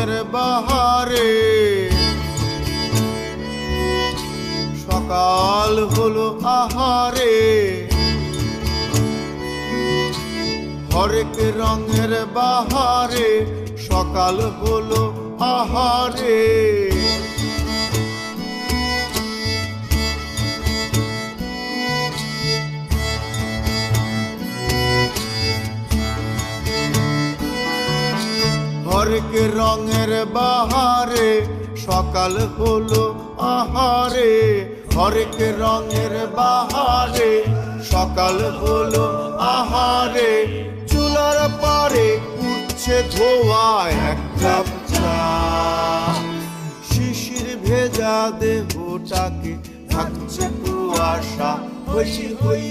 রঙের বাহারে সকাল হলো আহারে, হরেক রঙের বাহারে সকাল হলো আহারে। হরেক রঙের বাহারে সকাল হলো আহারে, হরেক রঙের বাহারে সকাল হলো আহারে। চুলার পারে উঠছে ধোয়া এক কাপ চা, শিশির ভেজা দেহটাকে থাকছে কুয়াশা। হই হই